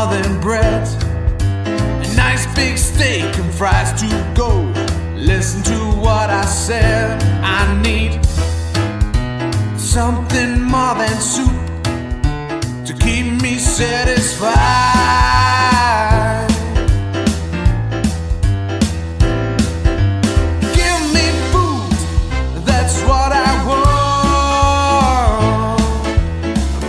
more than bread. A nice big steak and fries to go. Listen to what I said. I need something more than soup to keep me satisfied. Give me food, that's what I want.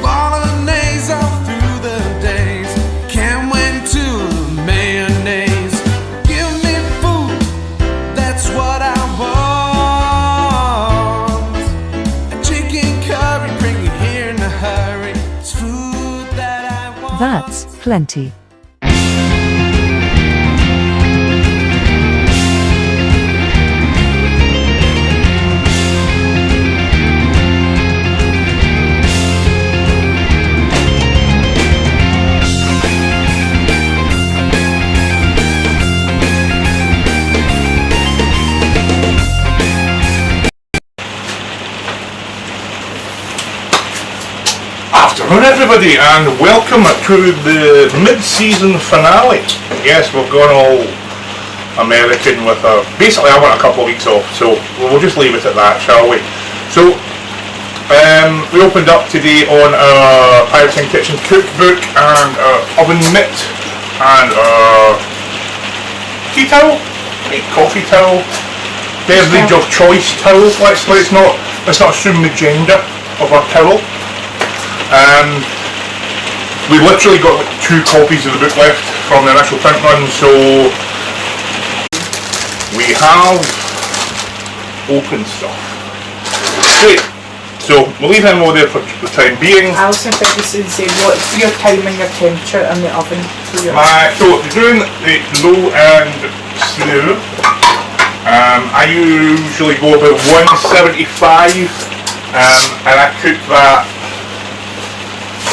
Bolognese all through the days. Can't wait till the mayonnaise. Give me food, that's what I want. A chicken curry, bring it here in a hurry. It's food that I want. That's plenty. Afternoon everybody, and welcome to the mid-season finale. Yes, we've gone all American with basically I want a couple of weeks off, so we'll just leave it at that, shall we? So we opened up today on our Pirates in Kitchen cookbook and oven mitt and tea towel, coffee towel, beverage of choice towel. Let's not assume the gender of our towel. We literally got like 2 copies of the book left from the initial print run, so we have open stuff. Great, so we'll leave him over there for the time being. Alison Ferguson said, what's your time and your temperature in the oven? So during the low and slow, I usually go about 175, and I cook that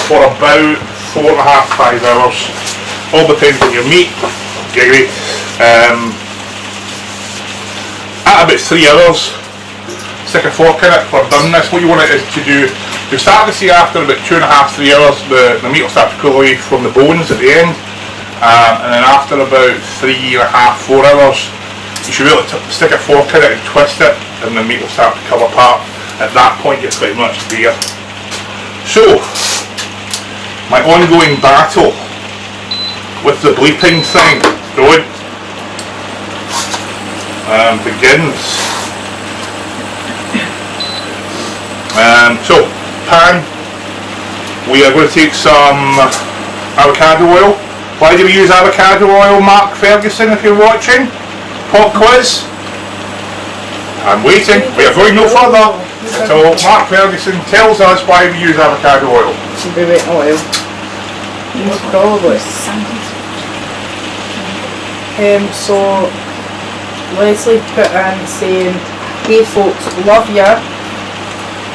for about 4.5–5 hours. All depends on your meat. Great. At about 3 hours, stick a fork in it. We're done this. What you want it is to do, you start to see after about 2.5–3 hours, the meat will start to cool away from the bones at the end, and then after about 3.5–4 hours, you should be able to stick a fork in it and twist it, and the meat will start to come apart. At that point, you're pretty much there. So, my ongoing battle with the bleeping thing begins. So, pan, we are going to take some avocado oil. Why do we use avocado oil, Mark Ferguson, if you're watching? Pop quiz? I'm waiting, we are going no further. So Mark Ferguson tells us why we use avocado oil. Oil. Most probably. So Leslie put in saying, hey folks, love ya.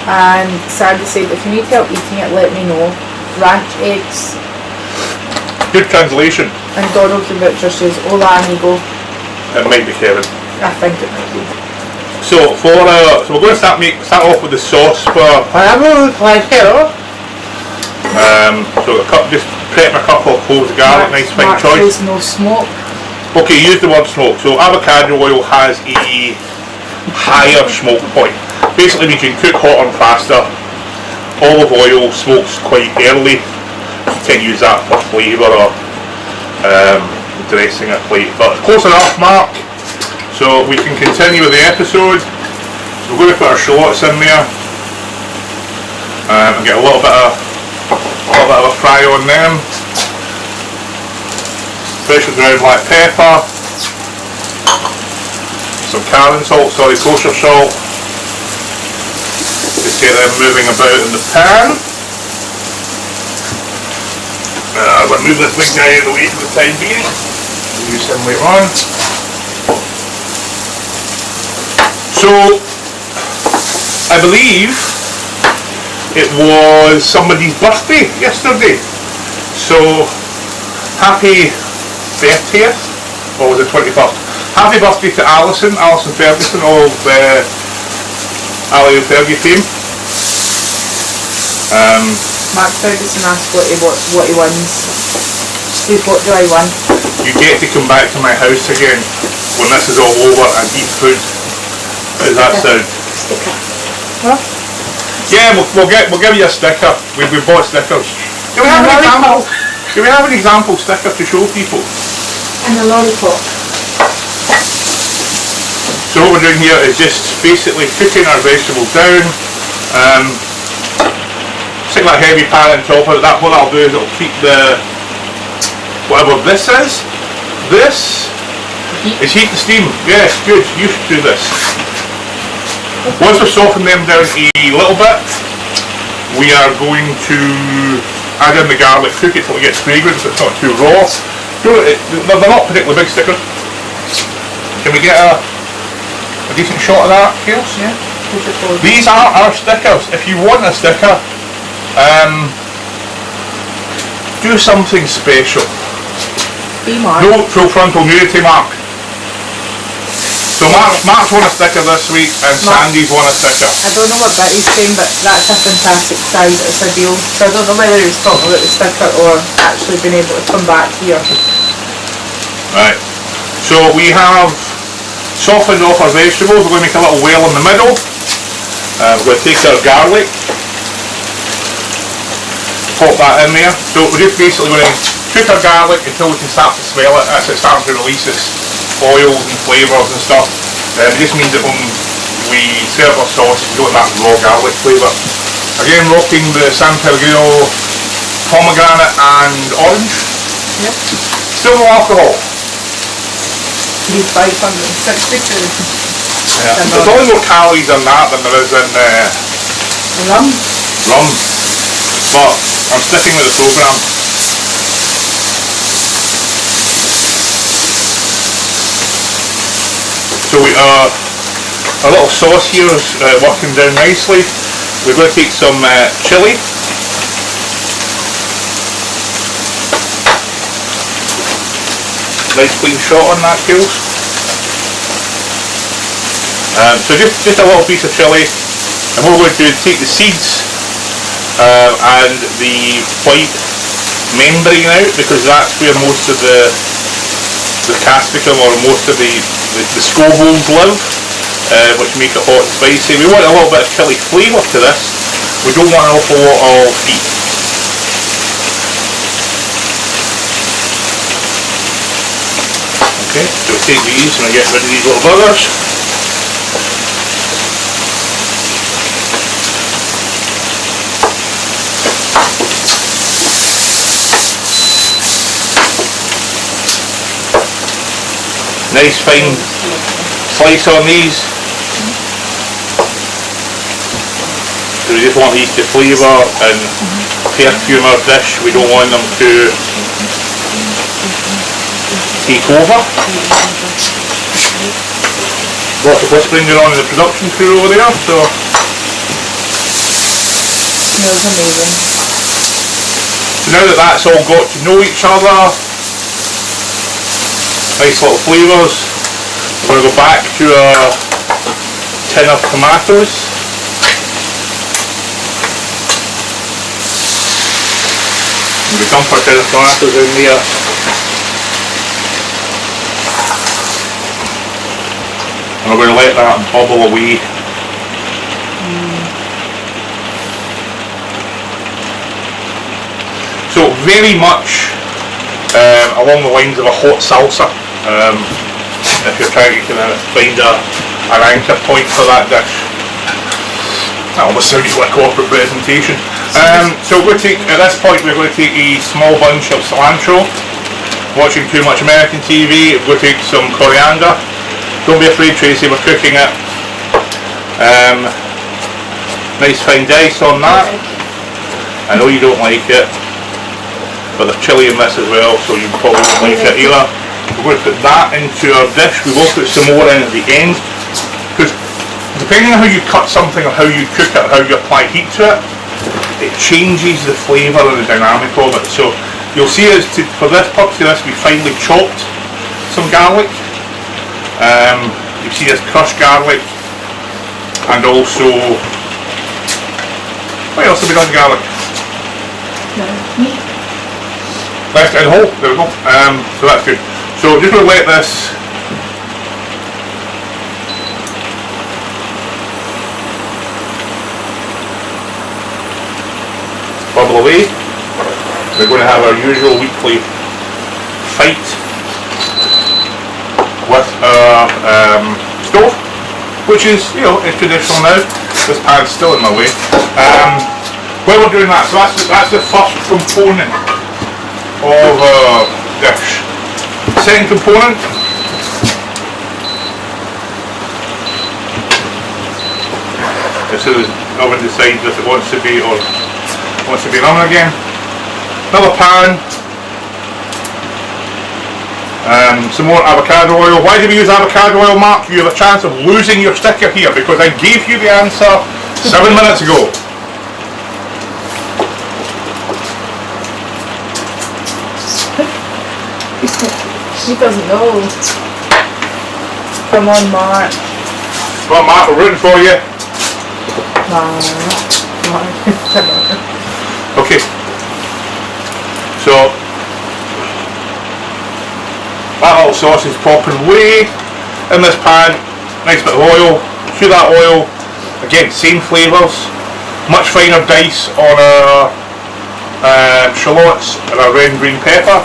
And Sandy said, if you need help eating it, let me know. Ranch eggs. Good translation. And Donald the Butcher says, hola amigo. It might be Kevin. I think it might be. So so we're going to start off with the sauce for. So just prep a couple of cloves of garlic, nice fine choice. No smoke. Okay, use the word smoke. So avocado oil has a higher smoke point. Basically means you can cook hotter and faster. Olive oil smokes quite early. You can use that for flavour or dressing a plate. But close enough, Mark. So we can continue with the episode. So we're going to put our shallots in there and get a little bit of a fry on them. Freshly ground black pepper, some kosher salt. Just get them moving about in the pan. We'll move this big guy out of the way for the time being. We'll use him later on. So, I believe it was somebody's birthday yesterday. So, happy 30th, or was it 21st? Happy birthday to Alison Ferguson of Ali and Fergie fame. Mark Ferguson asked what he wins. Wait, what do I want? You get to come back to my house again when this is all over and eat food. How does that sound? Sticker. What? Yeah, we'll give you a sticker. We bought stickers. Do we have an example? Do we have an example sticker to show people? And a lollipop. So what we're doing here is just basically cooking our vegetables down. Stick that heavy pan on top of it. What that'll do is it'll keep the whatever this is. This is heat and steam. Yes, good. You should do this. Once we've softened them down a little bit, we are going to add in the garlic, cook it till it gets fragrant so it's not too raw. They're not particularly big stickers. Can we get a decent shot of that, Kales? Yeah. These are our stickers. If you want a sticker, do something special. Be Mark. No full frontal nudity, Mark. So Mark's won a sticker this week and Mark. Sandy's won a sticker. I don't know what Betty's saying, but that's a fantastic size. It's a deal. So I don't know whether he was talking about the sticker or actually being able to come back here. Right. So we have softened off our vegetables. We're going to make a little whale in the middle. We're going to take our garlic, pop that in there. So we're just basically going to cook our garlic until we can start to smell it. That's it, starting to release its oils and flavours and stuff. It just means that when we serve our sauce, we don't have that raw garlic flavour. Again, rocking the San Pellegrino pomegranate and orange. Yep. Still no alcohol. 562. Yeah. There's only more calories in that than there is in Rum. rum. But I'm sticking with the programme. So our little sauce here is working down nicely. We're going to take some chili. Nice clean shot on that, Kales. So just a little piece of chili, and what we're going to do is take the seeds and the white membrane out, because that's where most of the caspicum or most of the scovilles live, which make it hot and spicy. We want a little bit of chili flavour to this. We don't want an awful lot of heat. Okay, so we take these and I get rid of these little buggers. Nice fine slice on these. So we just want these to flavour and perfume our dish. We don't want them to take over. Lots of whispering going on in the production crew over there, so Smells amazing. now that that's all got to know each other, nice little flavours, we're going to go back to our tin of tomatoes. We dump our tin of tomatoes in there. And we're going to let that bubble away. So very much along the lines of a hot salsa. If you're trying to kind of find an anchor point for that dish. That almost sounds like corporate presentation. So we're going to take, at this point we're going to take a small bunch of cilantro. Watching too much American TV, we're going to take some coriander. Don't be afraid, Tracy, we're cooking it. Nice fine dice on that. I know you don't like it, but there's chilli in this as well, so you probably won't like it either. We're going to put that into our dish. We will put some more in at the end, because depending on how you cut something or how you cook it, how you apply heat to it, it changes the flavour and the dynamic of it. So you'll see us, for this purpose of this, we finely chopped some garlic. You see us crushed garlic, and also, what else have we done garlic? left it in whole. There we go. So that's good. So just going to let this bubble away. We're going to have our usual weekly fight with our stove, which is, you know, it's traditional now. This pan's still in my way. While we're doing that, so that's the first component of a dish. Second component, as soon as the oven decides if it wants to be or wants to be an oven again. Another pan. Some more avocado oil. Why do we use avocado oil, Mark? You have a chance of losing your sticker here because I gave you the answer 7 minutes ago. She doesn't know. Come on, Mark. Come on, Mark, we're rooting for you. Mark. Okay. So that little sauce is popping away in this pan. Nice bit of oil. Through that oil, again, same flavours. Much finer dice on our shallots and our red and green pepper.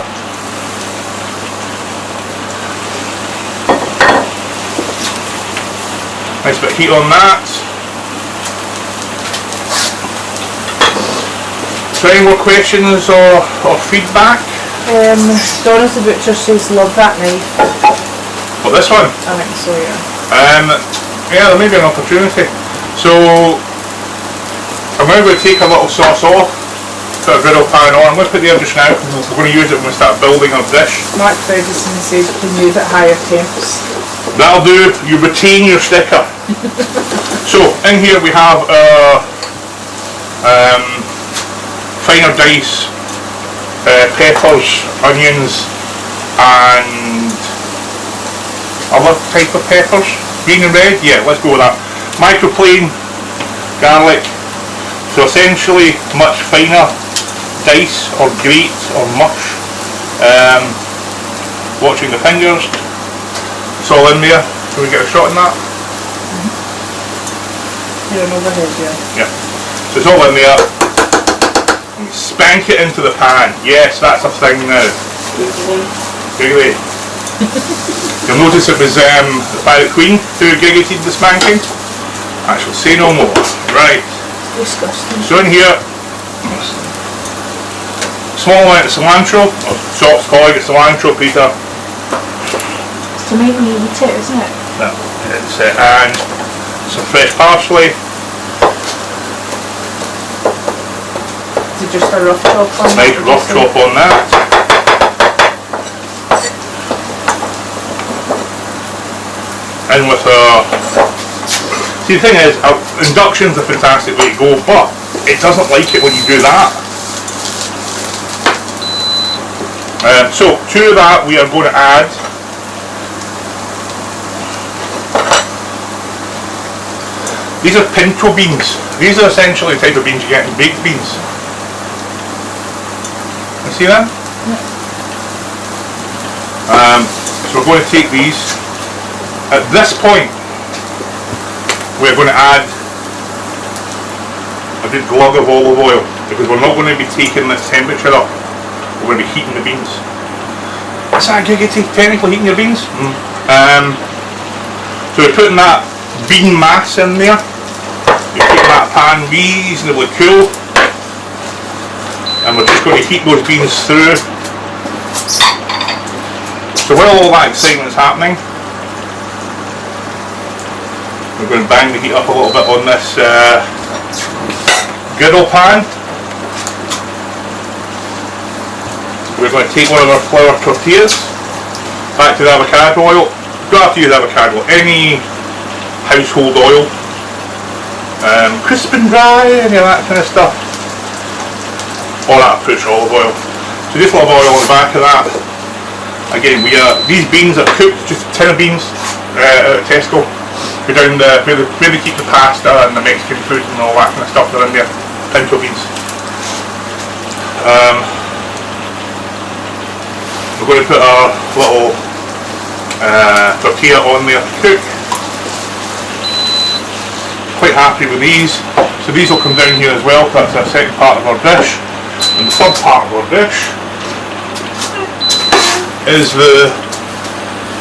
Nice bit of heat on that. So any more questions or feedback? Donna's the butcher says love that knife. Well, this one? I think so, yeah. Yeah, there may be an opportunity. So I'm now going to take a little sauce off, put a griddle pan on. I'm going to put the other dish now. We're going to use it when we start building our dish. Mark Ferguson says you can use it at higher temps. That'll do. You retain your sticker. So in here we have finer dice, peppers, onions, and other type of peppers. Green and red. Yeah, let's go with that. Microplane garlic. So essentially much finer dice or grate or mush. Watching the fingers. It's all in there. Can we get a shot in that? You're an overhead, yeah. Yeah. So it's all in there. And spank it into the pan. Yes, that's a thing now. Giggly. You'll notice it was the Pirate Queen who giggited the spanking. I shall say no more. Right. Disgusting. So in here, small amount of cilantro, or chopped colleague of cilantro, Peter. To make me eat it, isn't it? No, it's, and some fresh parsley. Is it just a rough chop on Nice rough chop on that. In with see, the thing is, induction's a fantastic way to go, but it doesn't like it when you do that. So to that we are going to add these are pinto beans. These are essentially the type of beans you get in baked beans. You see that? Yeah. So we're going to take these. At this point, we're going to add a good glug of olive oil because we're not going to be taking this temperature up. We're going to be heating the beans. Is that giggity? Technically heating your beans? So we're putting that bean mass in there. You're keeping that pan reasonably cool. And we're just going to heat those beans through. So while all that excitement is happening, we're going to bang the heat up a little bit on this griddle pan. We're going to take one of our flour tortillas, back to the avocado oil. You don't have to use avocado, any household oil. Crisp and dry, any of that kind of stuff. Or that push olive oil. So just a little oil on the back of that. Again, these beans are cooked, just a tin of beans out of Tesco. Go down where they keep the pasta and the Mexican food and all that kind of stuff, they're in there. Pinto beans. We're going to put our little tortilla on there to cook. Quite happy with these. So these will come down here as well. That's our second part of our dish. And the third part of our dish is the,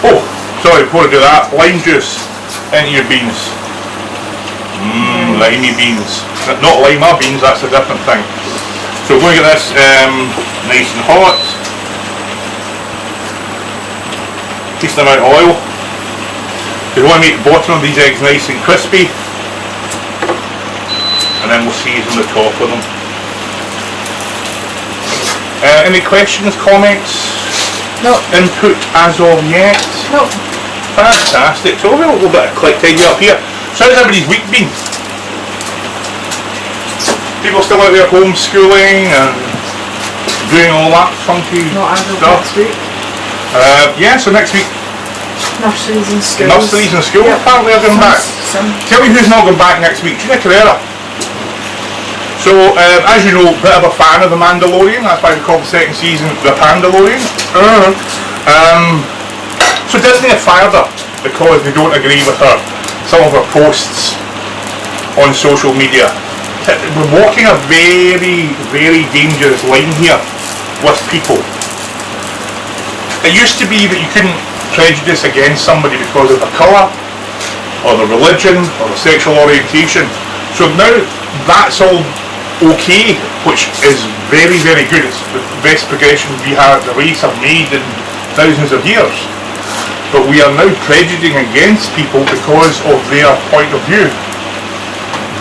oh, sorry, before I do that, lime juice into your beans. Limey beans. Not lima beans, that's a different thing. So we're going to get this nice and hot. Decent amount of oil. We want to make the bottom of these eggs nice and crispy. And then we'll season the top of them. Any questions, comments? No. Input as of yet? No. Fantastic. So we'll have a little bit of click tidy up here. So how's everybody's week been? People still out there homeschooling and doing all that funky Not as of stuff? next week. Yeah, so next week, Nurseries and schools. nurseries and school apparently are going back. Tell me who's not going back next week. Gina Carrera. So, as you know, bit of a fan of The Mandalorian. That's why we call the second season The Pandalorian. So Disney have fired her because they don't agree with her, some of her posts on social media. We're walking a very, very dangerous line here with people. It used to be that you couldn't prejudice against somebody because of their colour, or their religion, or their sexual orientation. So now that's all okay, which is very, very good. It's the best progression the race have made in thousands of years. But we are now prejudicing against people because of their point of view.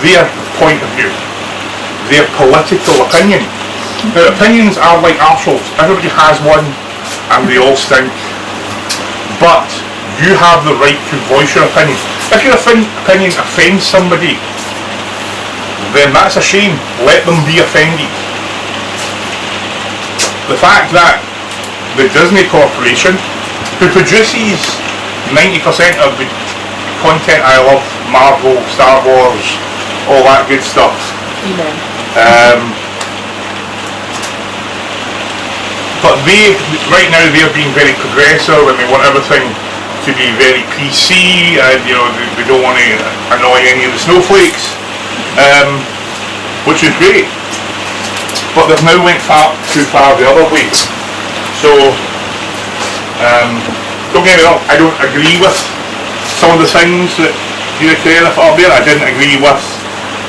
Their point of view. Their political opinion. Now, opinions are like arseholes. Everybody has one and they all stink. But you have the right to voice your opinion. If your opinion offends somebody, then that's a shame. Let them be offended. The fact that the Disney Corporation, who produces 90% of the content I love, Marvel, Star Wars, all that good stuff. But right now they're being very progressive and they want everything to be very PC, and they don't want to annoy any of the snowflakes, which is great. But they've now went too far the other way. So don't get me wrong, I don't agree with some of the things that Gina Carrera put up there. I didn't agree with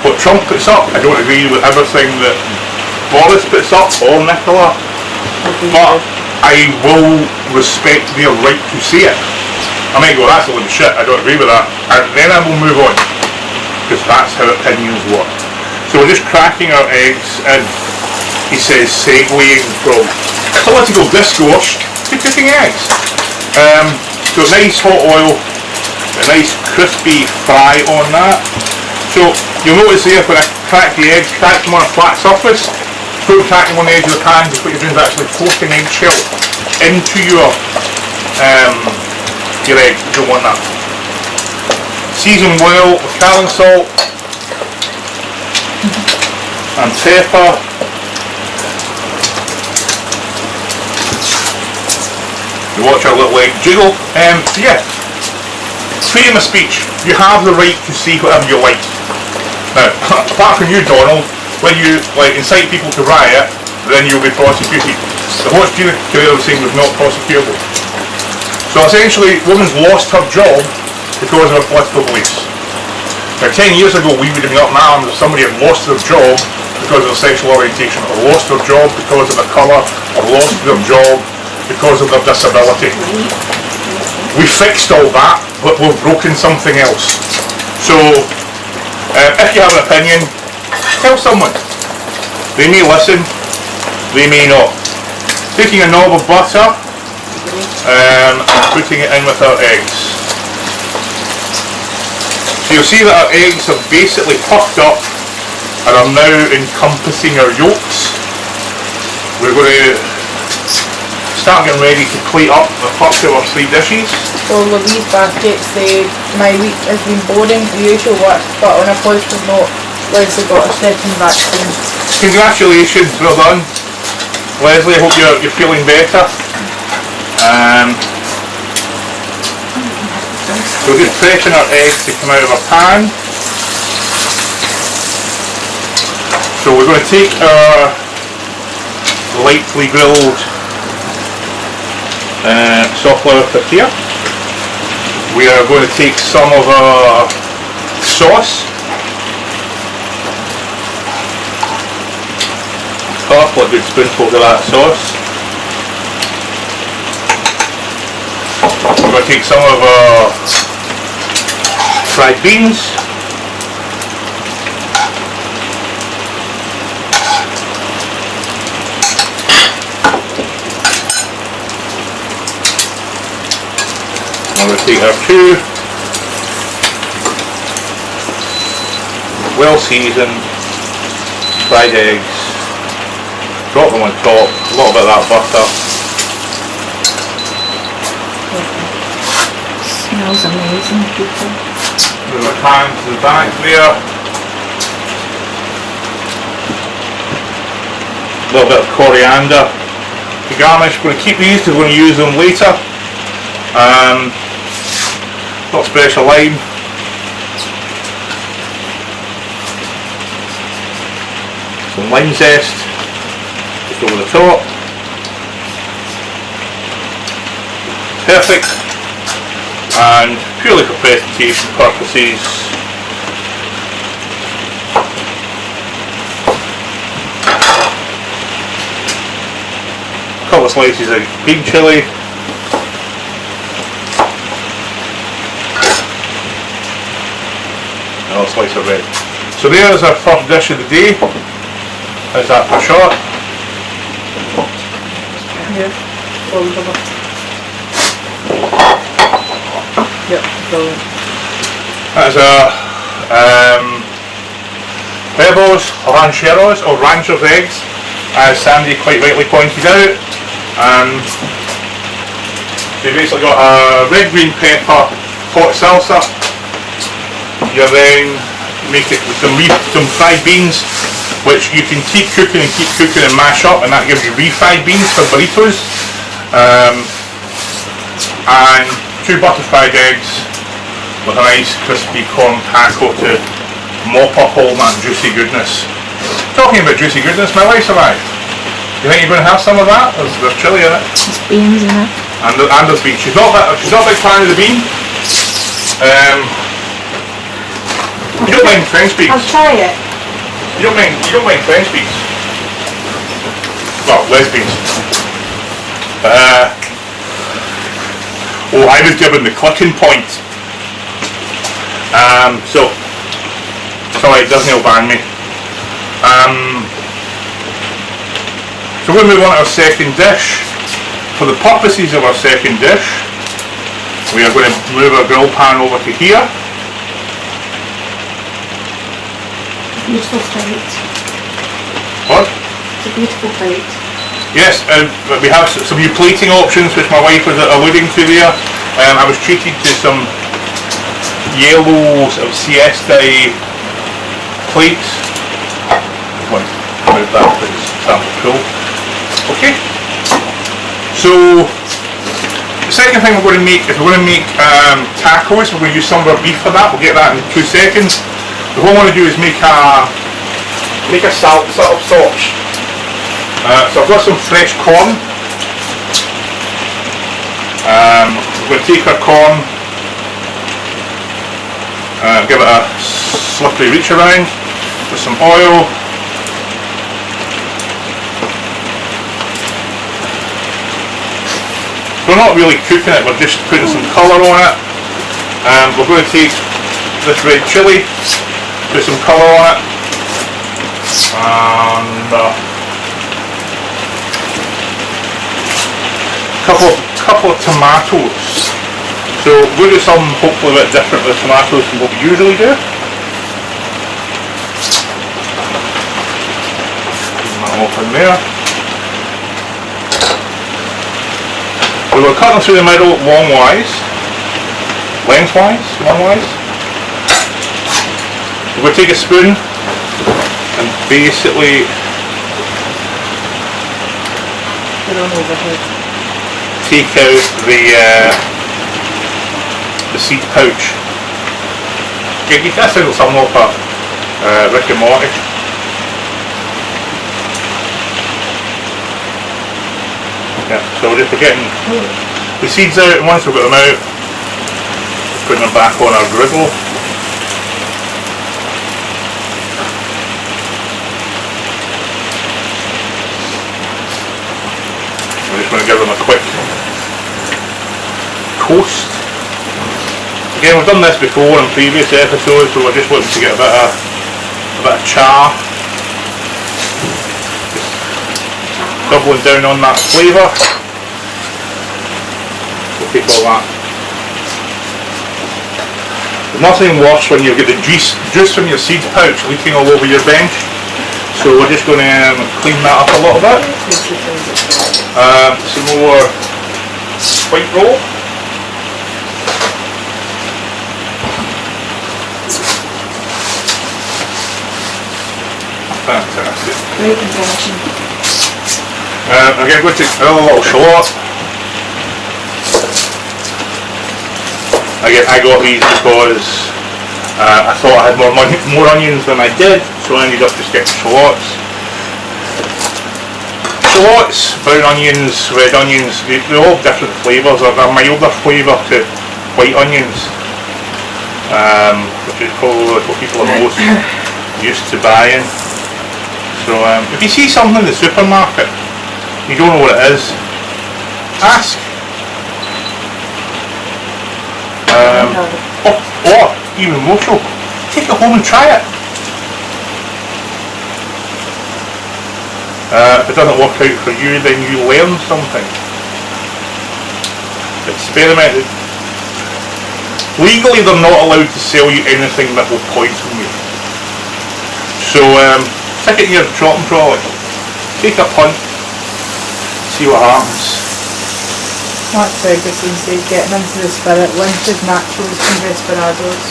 what Trump puts up. I don't agree with everything that Boris puts up or Nicola. But I will respect their right to say it. I might go, that's a load of shit, I don't agree with that. And then I will move on. Because that's how opinions work. So we're just cracking our eggs and he says segueing from political discourse to cooking eggs. So nice hot oil, a nice crispy fry on that. So you'll notice there when I crack the eggs, crack them on a flat surface. Don't crack them on the edge of the pan, because what you're doing is actually forcing eggshell into your egg. You don't want that. Season well with Callan salt and pepper. You watch our little egg jiggle. So yeah, freedom of speech. You have the right to say whatever you like. Now, apart from you, Donald, when you incite people to riot, then you'll be prosecuted. So what Gina Carrera was saying was not prosecutable. So essentially, woman's lost her job because of her political beliefs. Now 10 years ago we would have been up in arms if somebody had lost their job because of their sexual orientation, or lost their job because of their colour, or lost their job because of their disability. We fixed all that, but we've broken something else. So if you have an opinion, tell someone. They may listen, they may not. Taking a knob of butter and putting it in with our eggs. So you'll see that our eggs have basically puffed up and are now encompassing our yolks. We're going to start getting ready to plate up the first of our 3 dishes. So Louise baskets say, my week has been boring, the usual work, but on a positive note, Leslie got a second vaccine. Congratulations, well done. Leslie, I hope you're feeling better. So we're just pressing our eggs to come out of our pan. So we're going to take our lightly grilled soft flour tortilla. We are going to take some of our sauce, half a good spoonful of that sauce. We're going to take some of our fried beans. I'm going to take our two well seasoned fried eggs, drop them on top, a little bit of that butter. Smells amazing, people. Move our pan to the back there. A little bit of coriander to garnish. We're going to keep these because we're going to use them later. Not special lime. Some lime zest just over the top. Perfect. And purely for presentation purposes, a couple of slices of green chili. A slice of red. So there's our first dish of the day. How's that for short? Yeah. Yep, brilliant. That is our huevos, rancheros, or ranchers eggs, as Sandy quite rightly pointed out. They basically got a red, green pepper, hot salsa. You then make it with some fried beans, which you can keep cooking and mash up, and that gives you refried beans for burritos. And two butterfried eggs with a nice crispy corn taco to mop up all that juicy goodness. Talking about juicy goodness, my wife's arrived. You think you're going to have some of that? There's chilli in it. There's beans in it. And there's beans. She's not a big fan of the bean. You don't mind French beans? I'll try it. You don't mind French beans? Well, lesbians. Oh, I was given the clicking point. So sorry, Disney will ban me. So we're going to move on to our second dish. For the purposes of our second dish, we are going to move our grill pan over to here. Beautiful plate. What? It's a beautiful plate. Yes, we have some new plating options, which my wife was alluding to there. I was treated to some yellow sort of siesta plates. Move that because it's starting to cool. Okay. So the second thing we're going to make is we're going to make tacos. We're going to use some of our beef for that. We'll get that in 2 seconds. But what I want to do is make a salt sort of sauce. So I've got some fresh corn. We're going to take our corn, give it a slippery reach around with some oil. We're not really cooking it, we're just putting some colour on it. We're going to take this red chilli, put some colour on it, and couple of tomatoes. So we'll do something hopefully a bit different with tomatoes than what we usually do. Put that off in there. We will cut them through the middle lengthwise. We're going to take a spoon and basically Put on overhead. take out the seed pouch. Yeah, you can sound something like Rick and Morty. Yeah, so we're just getting the seeds out, and once we've got them out, putting them back on our griddle. We're just going to give them a quick toast. Again, we've done this before in previous episodes, so we're just looking to get a bit of char. Just doubling down on that flavour. We'll keep all that. There's nothing worse when you get the juice from your seed pouch leaking all over your bench. So we're just going to clean that up a little bit. Some more white roll. Fantastic. Great invention. Again, I'm going to take another little shallot. Again, I got these because I thought I had more onions than I did, so I ended up just getting shallots. Shallots, brown onions, red onions, they're all different flavours. They're a milder flavour to white onions, which is probably what people are most used to buying. So if you see something in the supermarket, you don't know what it is, ask. Or even more so, take it home and try it. If it doesn't work out for you, then you learn something. Experiment. Legally, they're not allowed to sell you anything that will poison you. So stick it in your chopping trolley, take a punt, see what happens. Mark Ferguson said, getting into the spirit, winter's naturals and desperados.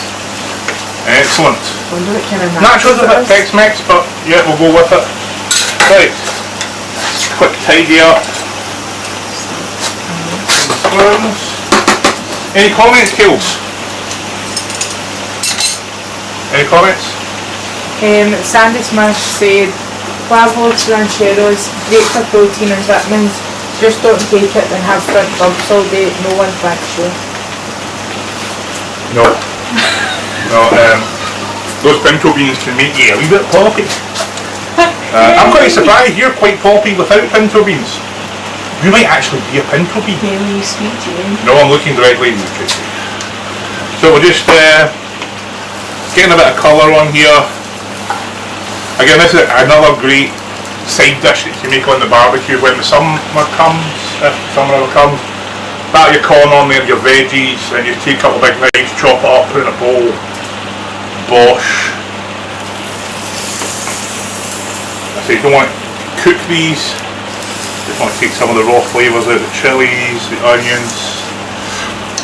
Excellent. Wonder what kind of Naturals a bit Tex-Mex, but yeah, we'll go with it. Right, quick tidy up. Any comments, Kills? Any comments? Sandy Smash said, Pavlov's rancheros, great for protein and vitamins. Just don't take it and have front bumps all day. No one thanks you. No. No, those pinto beans can make you a wee bit poppy. I'm quite surprised you're quite poppy without pinto beans. You might actually be a pinto bean. Really sweet, Jane. No, I'm looking directly in the Tracy. So we're just getting a bit of colour on here. Again, this is another great side dish that you make on the barbecue when the summer comes, if summer ever comes. Batter your corn on there, your veggies, and you take a couple of big knives, chop it up, put it in a bowl, bosh. So you don't want to cook these, just want to take some of the raw flavours out, the chilies, the onions.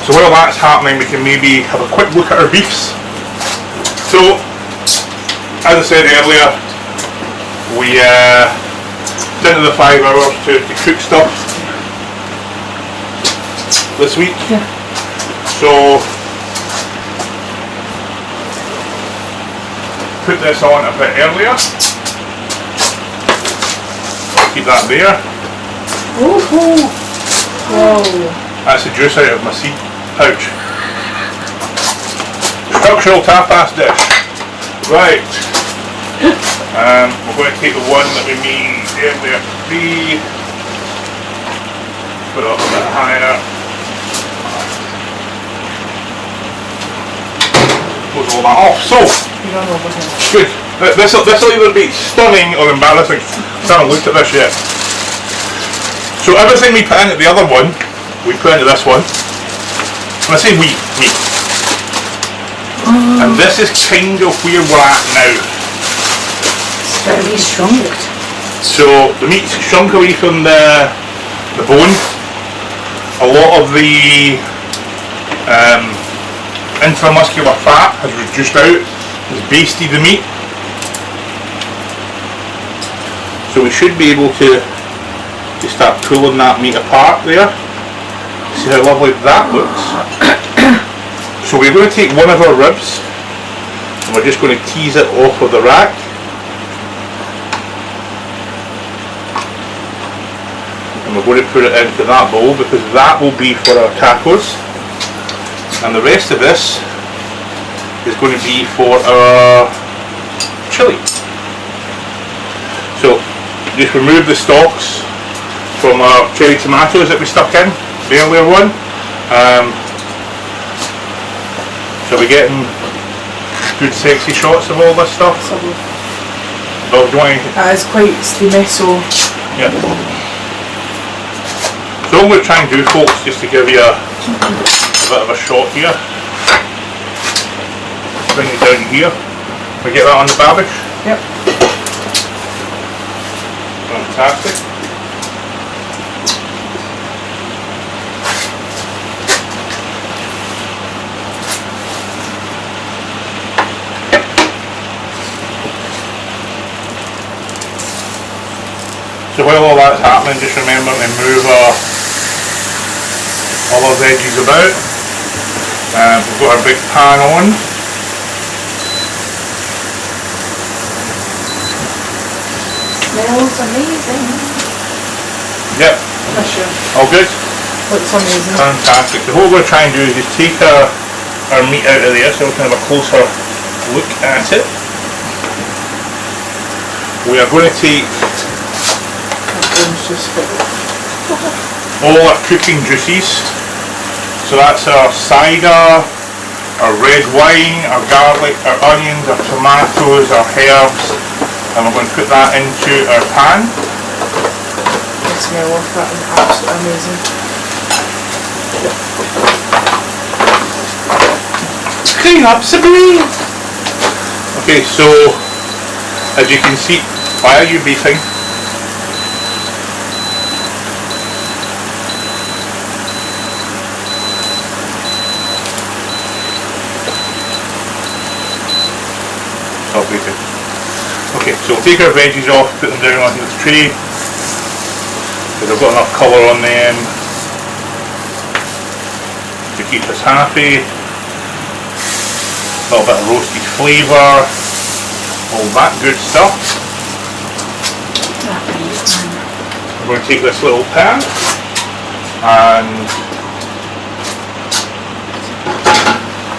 So while that's happening, we can maybe have a quick look at our beefs. So, as I said earlier, we did the 5 hours to cook stuff this week. Yeah. So put this on a bit earlier. Keep that there. Woohoo! Whoa. That's the juice out of my seed pouch. Structural tapas dish. Right. We're going to take the one that we made earlier, 3, put it up a bit higher, close all that off. So, good. This will either be stunning or embarrassing. I haven't looked at this yet. So everything we put into the other one, we put into this one. When I say we, me. And this is kind of where we're at now. Very strong. So the meat's shrunk away from the bone. A lot of the intramuscular fat has reduced out, has basted the meat. So we should be able to start pulling that meat apart there. See how lovely that looks. So we're going to take one of our ribs and we're just going to tease it off of the rack. And we're going to put it into that bowl because that will be for our tacos. And the rest of this is going to be for our chili. So just remove the stalks from our cherry tomatoes that we stuck in the earlier one. So we're getting good sexy shots of all this stuff. Oh, do you want That is quite steamy, so yeah. So what I'm going to try and do, folks, just to give you a bit of a shot here. Bring it down here. We get that on the babish. yep. Fantastic. So while all that's happening, just remember to move all our veggies about. We've got our big pan on. Smells amazing. Yep, For sure. all good. Looks amazing. Fantastic. So what we're going to try and do is just take our meat out of there so we can have a closer look at it. We are going to take Just fit. all our cooking juices. So that's our cider, our red wine, our garlic, our onions, our tomatoes, our herbs, and we're going to put that into our pan. The smell of that is absolutely amazing. Clean up, Sabrina! Okay, so as you can see, why are you beating? Stop beating. Okay, so we'll take our veggies off, put them down onto the tray because I've got enough colour on them to keep us happy. A little bit of roasted flavour, all that good stuff. I'm going to take this little pan and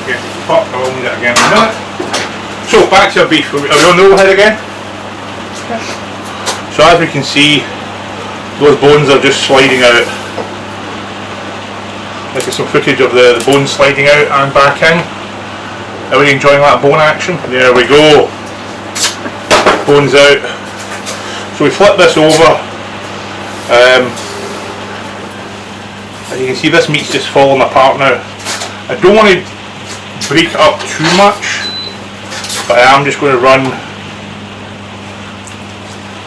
get the pot. I'll need it again in a minute. So back to our beef. Are we on the overhead again? So as we can see, those bones are just sliding out. This is some footage of the bones sliding out and back in. Are we enjoying that bone action? There we go. Bones out. So we flip this over. As you can see, this meat's just falling apart now. I don't want to break it up too much, but I am just going to run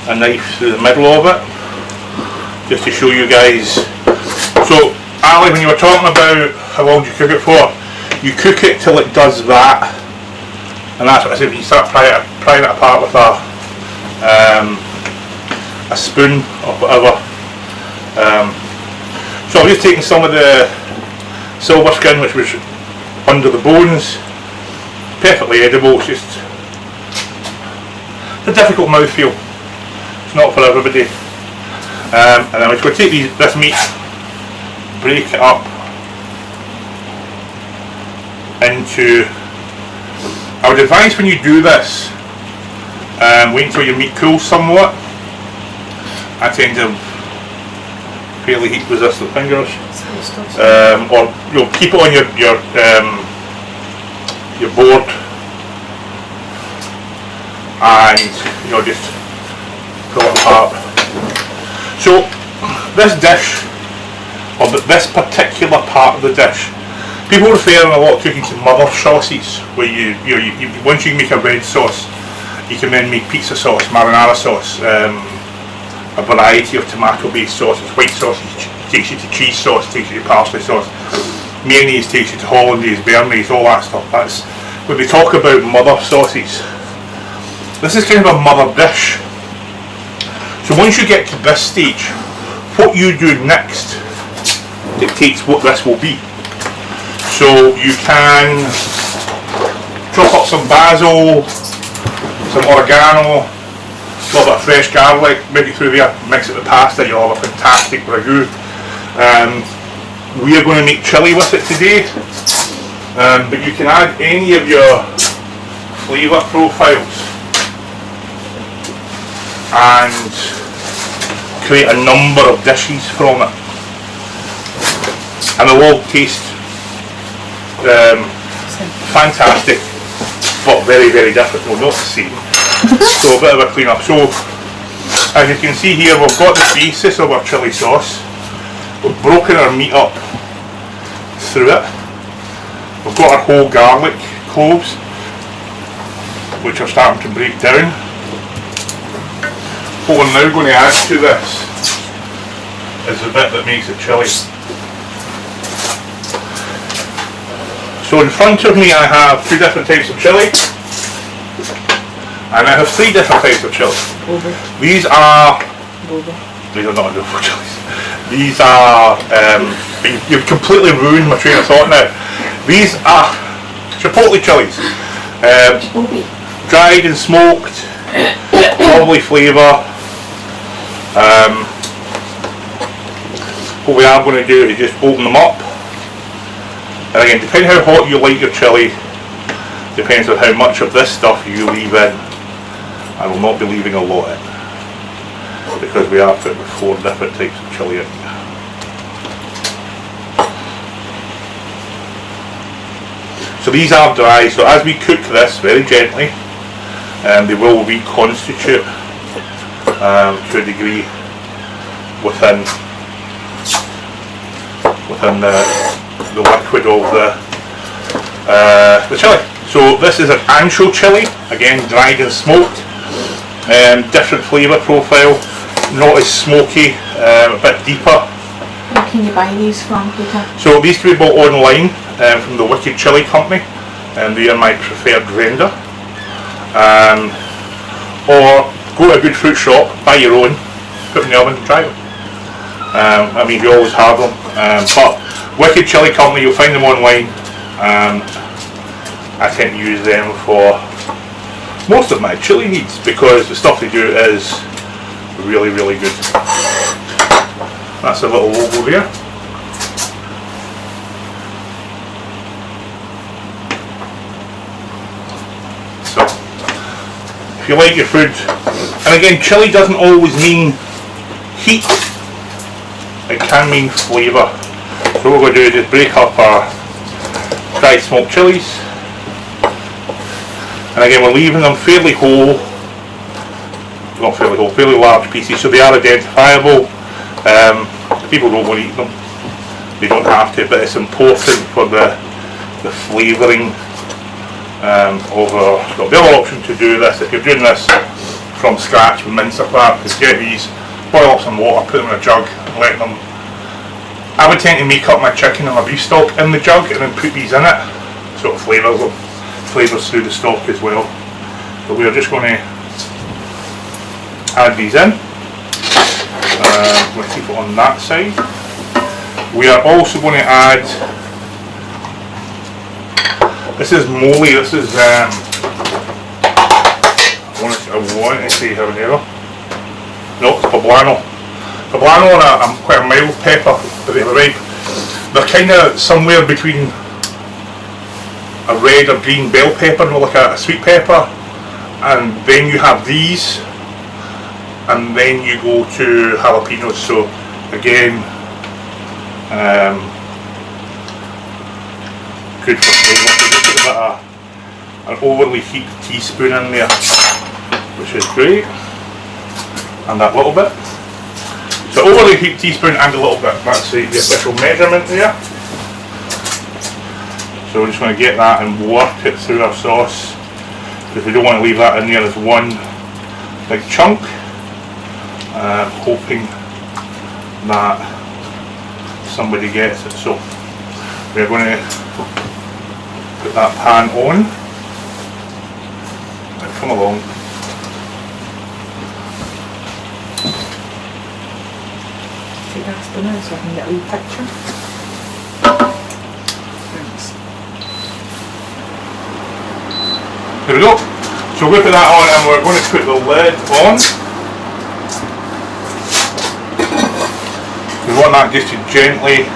a knife through the middle of it just to show you guys. So Ali, when you were talking about how long do you cook it for, you cook it till it does that, and that's what I said. When you start prying it apart with a spoon or whatever. So I'm just taking some of the silver skin which was under the bones. Perfectly edible, it's just a difficult mouthfeel. It's not for everybody. And then we're just going to take this meat, break it up into, I would advise when you do this, wait until your meat cools somewhat. I tend to have fairly heat resistant fingers. Or you'll keep it on your board and just pull it apart. So this dish, or this particular part of the dish, people refer in a lot of cooking to mother sauces, where you once you make a red sauce, you can then make pizza sauce, marinara sauce, a variety of tomato-based sauces. White sauce takes you to cheese sauce, takes you to parsley sauce. Mayonnaise takes you to hollandaise, béarnaise, all that stuff. That's when we talk about mother sauces. This is kind of a mother dish. So once you get to this stage, what you do next dictates what this will be. So you can chop up some basil, some oregano, a little bit of fresh garlic, make it through there, mix it with pasta, you'll have a fantastic ragu. We are going to make chili with it today, but you can add any of your flavour profiles and create a number of dishes from it, and they'll all taste fantastic, but very, very different. No, not the same. So a bit of a clean up. So as you can see here, we've got the basis of our chili sauce. We've broken our meat up through it. We've got our whole garlic cloves, which are starting to break down. What we're now going to add to this is the bit that makes it chili. So in front of me I have two different types of chili, and I have three different types of chili. These are not adobo chilies. These are, you've completely ruined my train of thought now. These are chipotle chilies. Dried and smoked, lovely flavour. What we are going to do is just open them up. And again, depending how hot you like your chili, depends on how much of this stuff you leave in. I will not be leaving a lot in, because we are putting 4 different types of chili in here. So these are dry, so as we cook this very gently, they will reconstitute to a degree within the liquid of the chili. So this is an Ancho Chili, again dried and smoked, different flavour profile, not as smoky, a bit deeper. Where can you buy these from, Peter? So these can be bought online from the Wicked Chili Company, and they are my preferred vendor. Or go to a good fruit shop, buy your own, put them in the oven and try them. I mean, you always have them, but Wicked Chili Company, you'll find them online. I tend to use them for most of my chili needs because the stuff they do is really, really good. That's a little logo there. So, if you like your food, and again, chili doesn't always mean heat, it can mean flavour. So what we're going to do is just break up our dried smoked chilies, and again we're leaving them fairly whole, not fairly whole, fairly large pieces, so they are identifiable. If people don't want to eat them, they don't have to, but it's important for the flavouring of our stuff. The other option to do this, if you're doing this from scratch with mince like that, is get these, boil up some water, put them in a jug, and let them. I would tend to make up my chicken and my beef stock in the jug and then put these in it, so it flavours through the stock as well. But we are just going to add these in. We'll keep it on that side. We are also going to add, this is mole, this is, I want to say habanero. No, it's poblano. Poblano and quite a mild pepper, but they're ripe. They're kind of somewhere between a red or green bell pepper, not like a sweet pepper. And then you have these, and then you go to jalapenos. So again, good for flavour. So just put an overly heated teaspoon in there, which is great, and that little bit. So overly heated teaspoon and a little bit. That's the official measurement there. So we're just going to get that and work it through our sauce, because we don't want to leave that in there as one big chunk. Hoping that somebody gets it. So we're going to put that pan on. Now come along. Take that spoon out so I can get a wee picture. There we go. So we're going to put that on and we're going to put the lid on. We want that just to gently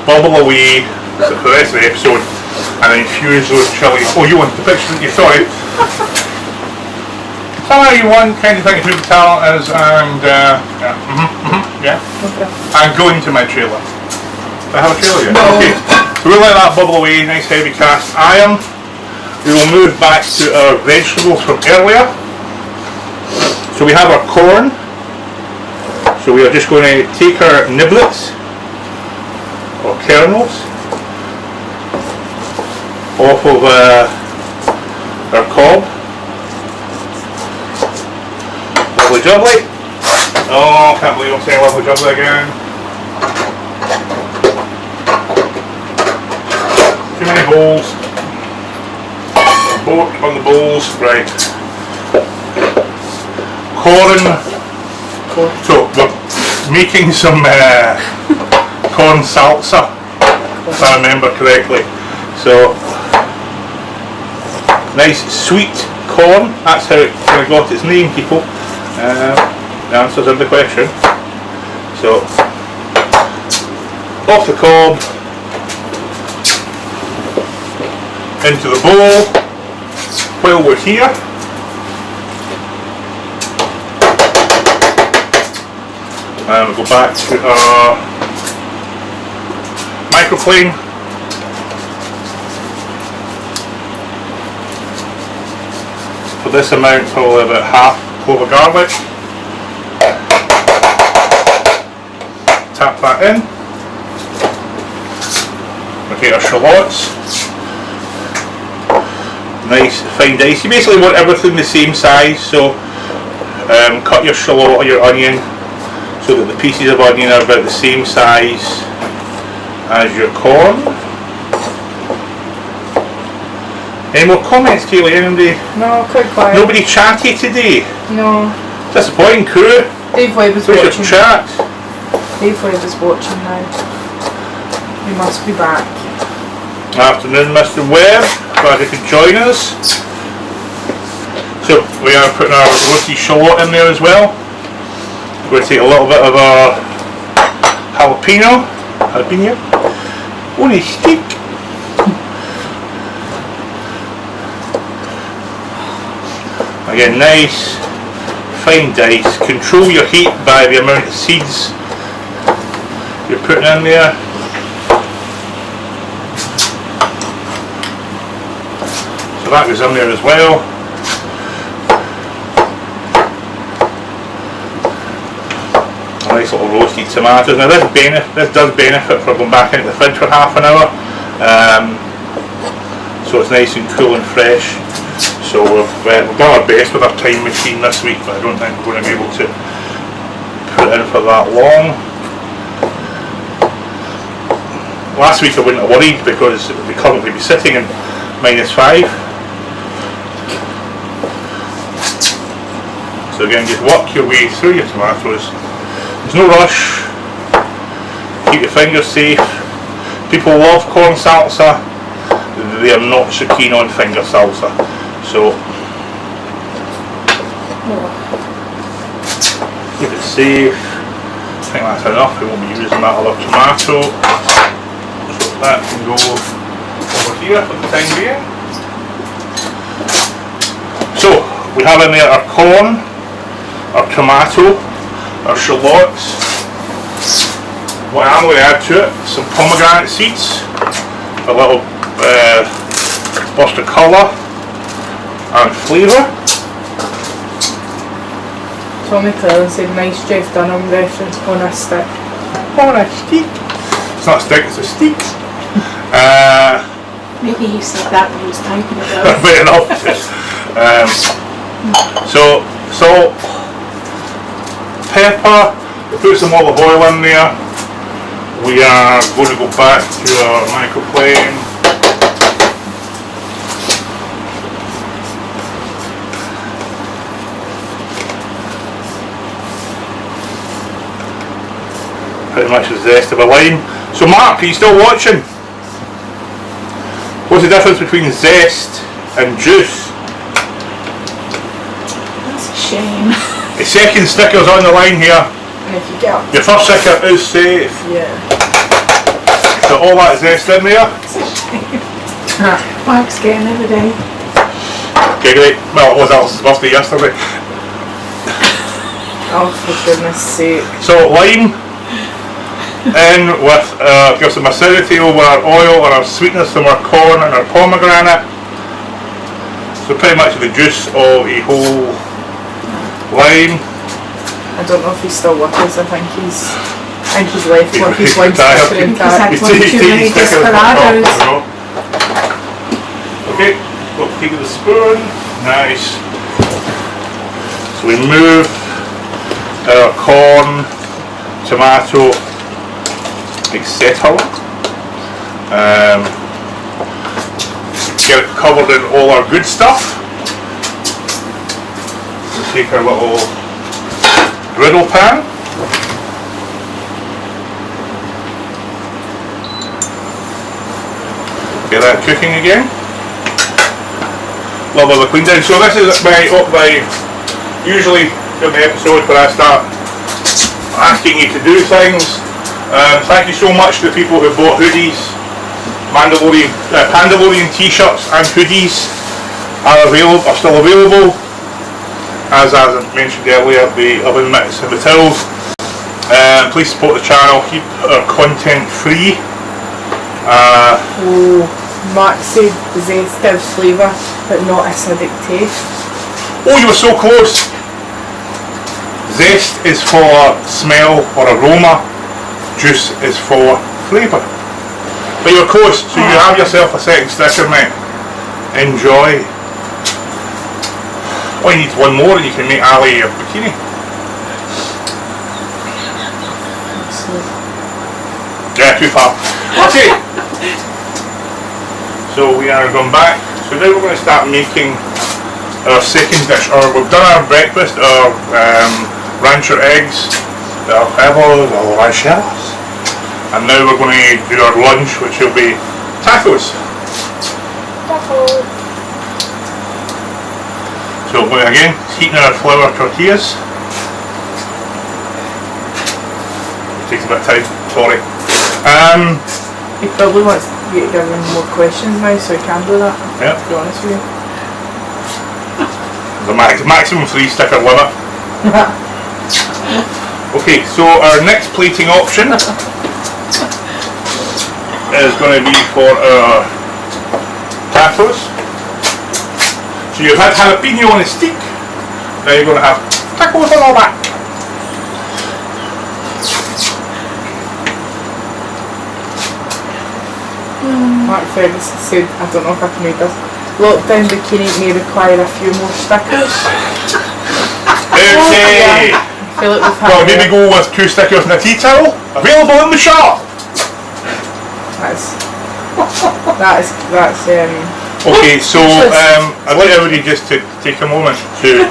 bubble away for the rest of the episode and infuse those chilies. Oh, you want the picture, you sorry. Somehow you want kind of thing who the talent is and yeah. Okay. And go into my trailer. Do I have a trailer yet? No. Okay. So we'll let that bubble away, nice heavy cast iron. We will move back to our vegetables from earlier. So we have our corn. So we are just going to take our niblets or kernels off of our cob. Lovely jubbly. Oh, I can't believe I'm saying lovely jubbly again. Too many bowls. Boat on the bowls, right. Corn. So we're making some corn salsa, if I remember correctly. So nice sweet corn. That's how it kind of got its name, people. The answer's in the question. So off the cob, into the bowl. While we're here, and we'll go back to our microplane. For this amount, probably about half clove of garlic. Tap that in. Okay, our shallots. Nice fine dice. You basically want everything the same size, so cut your shallot or your onion so that the pieces of onion are about the same size as your corn. Any more comments, Kaylee? Anybody? No, quite quiet. Nobody chatty today? No. Disappointing, crew. Dave Webb is Where's watching. your chat? Dave Webb is watching now. He must be back. Afternoon, Mr. Webb. Glad you could join us. So we are putting our roasted shallot in there as well. We're going to take a little bit of our jalapeno on a stick. Again, nice fine dice. Control your heat by the amount of seeds you're putting in there. So that goes in there as well. A nice little roasted tomatoes. Now this does benefit from going back into the fridge for half an hour. So it's nice and cool and fresh. So we've done our best with our time machine this week, but I don't think we're going to be able to put it in for that long. Last week I wouldn't have worried because it would currently be sitting in -5. So again, just work your way through your tomatoes. There's no rush. Keep your fingers safe. People love corn salsa. They are not so keen on finger salsa. So keep it safe. I think that's enough. We won't be using that other tomato. So that can go over here for the time being. So we have in there our corn, our tomato, our shallots. What I'm going to add to it, some pomegranate seeds, a little burst of colour and flavour. Tommy Clellan said nice Jeff Dunham reference on a stick. On a stick. It's not a stick, it's a stick. Maybe he said that when he was typing it out. Fair enough. So salt, pepper, put some olive oil in there. We are going to go back to our microplane. Pretty much the zest of a lime. So Mark, are you still watching? What's the difference between zest and juice? shame. The second sticker's on the line here. And if you get up, Your first sticker is safe. yeah. So all that zest in there. Mark's getting every day. Okay, great. Well, it was Alice's birthday yesterday. Oh, for goodness sake. So lime in with give some acidity over our oil and our sweetness from our corn and our pomegranate. So pretty much the juice of a whole lime. I don't know if he's still with us. I think he's left with his one retired. sticker He's intact. had one too many desperados. Okay, we'll take the spoon. Nice. So we move our corn, tomato, etc. Get it covered in all our good stuff. We'll take our little griddle pan. Get that cooking again. Lovely clean down. So this is my usually in the episode where I start asking you to do things. Thank you so much to the people who bought hoodies. Mandalorian t-shirts and hoodies are still available. As I mentioned earlier, the oven mitts and the towels. Please support the channel, keep our content free. Mark said zestive flavour, but not acidic taste. Oh, you were so close! Zest is for smell or aroma, juice is for flavour. But you're close, so you have yourself a second sticker, mate. Enjoy. Oh, you need one more and you can make Ali a bikini. Yeah, too far. Okay. So we are going back. So now we're going to start making our second dish. We've done our breakfast, our rancher eggs, our huevos, our rancheras. And now we're going to do our lunch, which will be tacos. So again, heating our flour tortillas. Takes a bit of time, sorry. He probably wants you to give him more questions now, so he can do that. Yeah. To be honest with you. The maximum 3 sticker limit. Okay, so our next plating option is going to be for our tacos. So you've had jalapeno on a stick, now you're going to have tacos on all that. Mark Ferguson said, I don't know if I can read this. Lockdown bikini may require a few more stickers. Okay. I feel like we've had Well, maybe go with 2 stickers and a tea towel. Available in the shop. That's Okay, so I'd like everybody just to take a moment to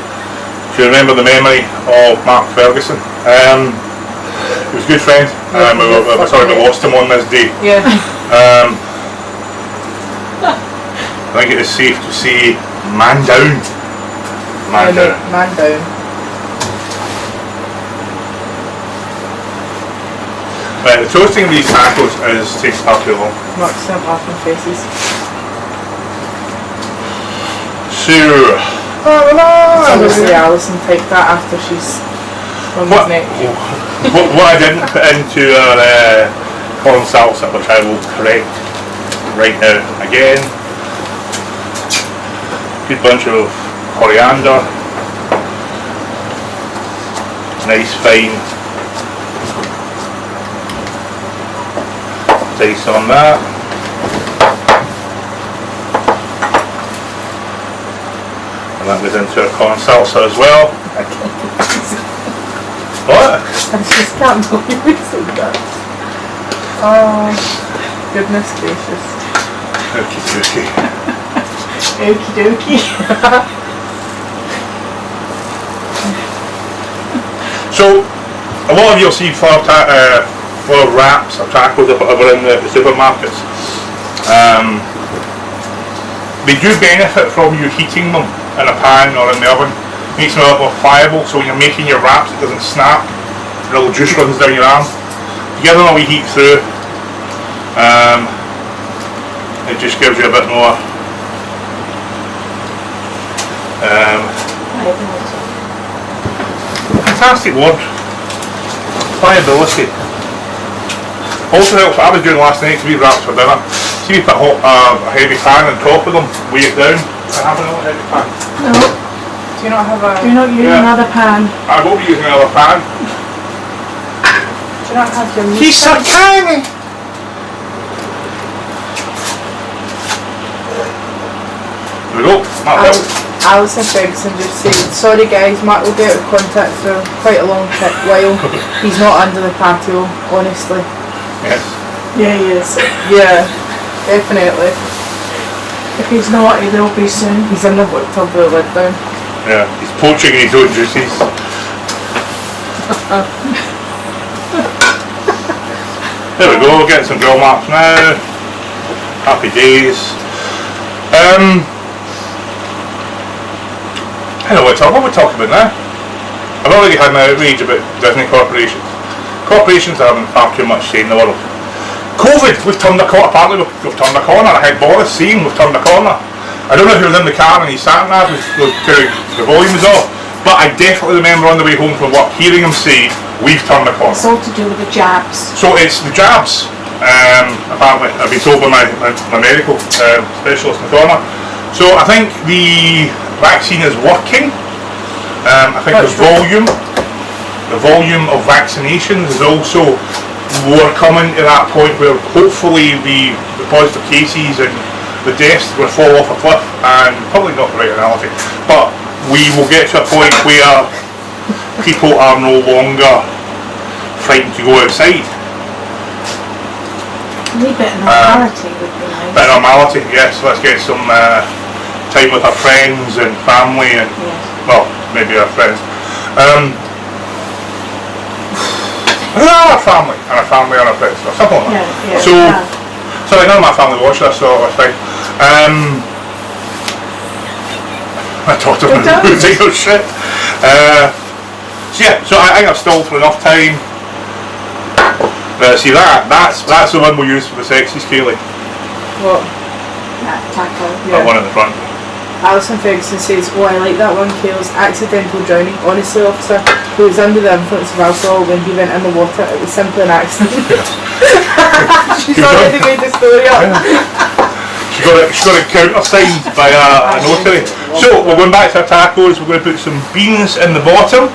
remember the memory of Mark Ferguson. He was a good friend. We're sorry we lost him on this day. yeah. I think it is safe to say, man down. Man down. Man down. Right, the toasting of these tacos takes far too long. Mark's sent laughing faces. So, Obviously Alison typed that after she's on his neck. what I didn't put into our corn salsa, which I will correct right now again. Good bunch of coriander, nice fine dice on that. And that goes into our corn salsa as well. What? I just can't believe we said that. Oh, goodness gracious. Okie dokie. Okie dokie. So, a lot of you'll see flour wraps or tacos or whatever in the supermarkets. They do benefit from you heating them in a pan or in the oven. makes them a lot more pliable, so when you're making your wraps it doesn't snap, a little juice runs down your arm. You give them a wee heat through, it just gives you a bit more fantastic word, pliability. Also helps what I was doing last night to be wraps for dinner. See, we put a heavy pan on top of them, weigh it down. I have another heavy pan. No. Do you not have a... Do you not use another pan? I will be using another pan. Do you not have your meat? He's so tiny! There we go, Mark help. Alison Ferguson just said, sorry guys, Mark will be out of contact for quite a long while. He's not under the patio, honestly. Yes. Yeah, he is. Yeah, definitely. If he's not, he will be soon. He's in the hot tub with the lid down. Yeah, he's poaching his own juices. There we go, getting some grill marks now. Happy days. I know what we're talking about now. I've already had my outrage about Disney corporations. Corporations are having far too much say in the world. COVID, we've turned a corner, apparently we've turned a corner. I had Boris saying we've turned a corner. I don't know if he was in the car and he sat there with the volume was off, but I definitely remember on the way home from work hearing him say, we've turned a corner. It's all to do with the jabs. So it's the jabs. Apparently, I've been told by my medical specialist in the corner. So I think the vaccine is working. I think the volume of vaccinations is also, we're coming to that point where hopefully the positive cases and the deaths will fall off a cliff, and probably not the right analogy, but we will get to a point where people are no longer frightened to go outside. A wee bit of normality would be nice. Bit of normality, yes. Let's get some time with our friends and family and, well, maybe our friends. Our family and our family and our friends, or something like that. Yeah, So, sorry, none of my family watch this, so it's fine. I talked about losing your shit. So yeah, so I think I've stalled for enough time. See that's the one we'll use for the sexies, Kaylee. What? That taco. That one in the front. Alison Ferguson says, oh, I like that one, Kayle's accidental drowning. Honestly, officer, he was under the influence of alcohol when he went in the water. It was simply an accident. She's already made the story up. She got it countersigned by a notary. So we're going back to our tacos. We're going to put some beans in the bottom.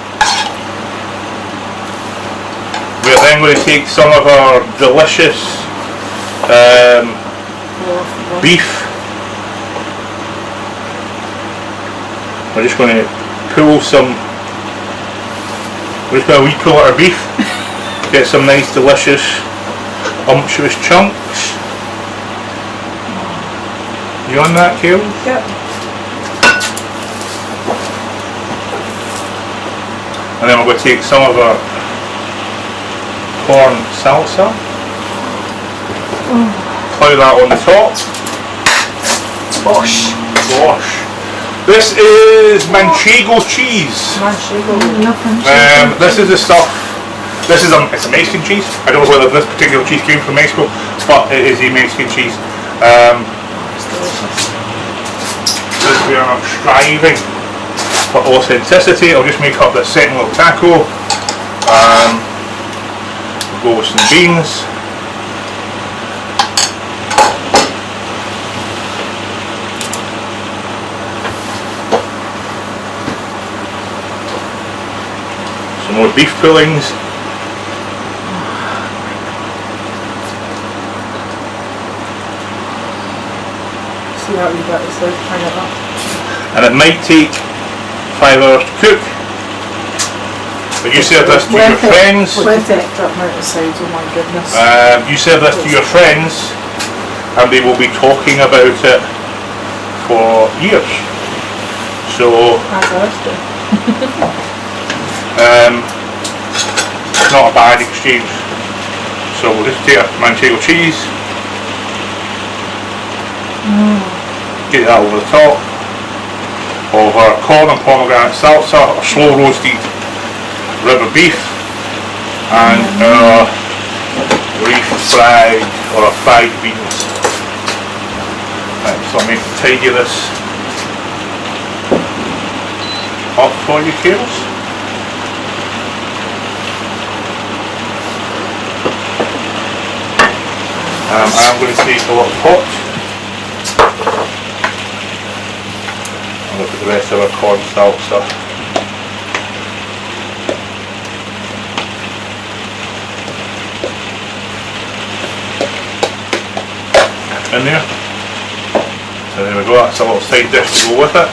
We're then going to take some of our delicious beef. We're just going to pull some. We're just going to pull out our beef. Get some nice, delicious, umptuous chunks. You on that, Kale? Yep. And then we're going to take some of our corn salsa. Plough that on the top. Bosh. Gosh. This is Manchego cheese. Manchego. This is the stuff. It's a Mexican cheese. I don't know whether this particular cheese came from Mexico, but it is a Mexican cheese. It's delicious. We are striving for authenticity. I'll just make up this second little taco. We'll go with some beans. Some more beef pullings. See how we got this, like, turn it up. And it might take 5 hours to cook. But you serve this to your friends. With it up out the sides, oh my goodness. You serve this to your friends, and they will be talking about it for years. So As ours do. it's not a bad exchange. So we'll just take a Manchego cheese, get that over the top. of our corn and pomegranate salsa, our slow roasted rib of beef, and our refried or our fried beans. Right, so I'm going to tidy this up for you, Kales. I'm going to take a little pot and look at the rest of our corn salsa. In there. So there we go, that's a little side dish to go with it.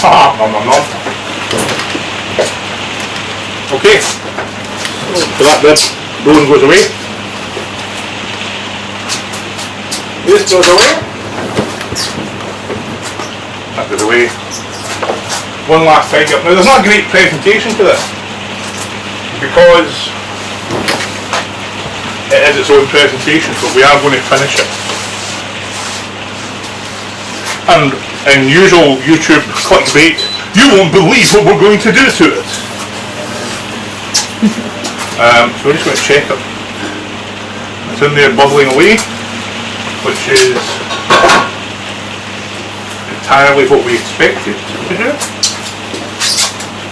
Ah, nom nom nom. Okay, so that bit bone goes away. This goes away. That goes away. One last tidy up. Now there's not a great presentation to this because it is its own presentation, but we are going to finish it. And in usual YouTube clickbait, you won't believe what we're going to do to it. So we're just going to check it. It's in there bubbling away, which is entirely what we expected to do.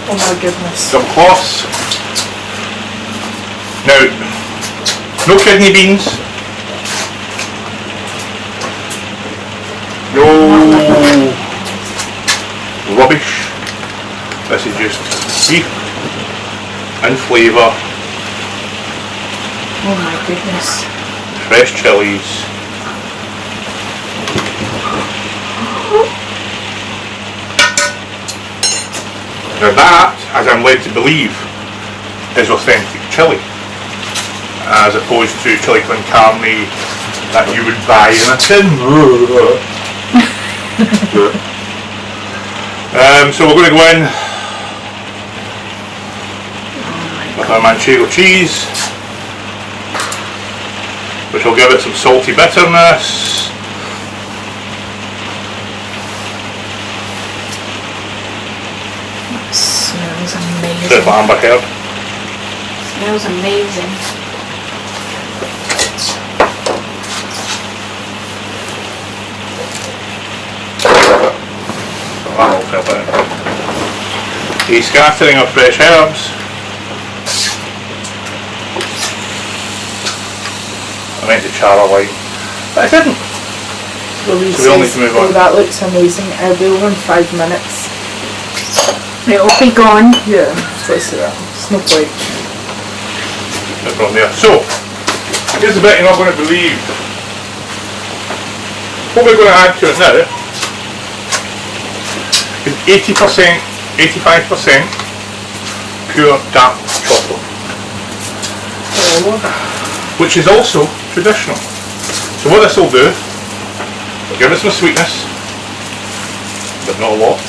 Oh my goodness. Some cloths. Now, no kidney beans. No rubbish. This is just beef and flavour. Oh my goodness. Fresh chilies. Now that, as I'm led to believe, is authentic chili, as opposed to chili con carne that you would buy in a tin. So we're going to go in with our manchego cheese, which will give it some salty bitterness. Smells amazing. Bit of amber herb. Smells amazing. So that'll fill in. A scattering of fresh herbs. I meant to char a light, but I didn't. Louise So we all need says, to move oh, on. that looks amazing. I'll be over in 5 minutes. It'll be gone. Yeah, that's what I say that. It's no point. No problem there. So, here's the bit you're not going to believe. What we're going to add to it now is 80%, 85% pure dark chocolate, Oh, which is also traditional. So what this will do, will give it some sweetness, but not a lot.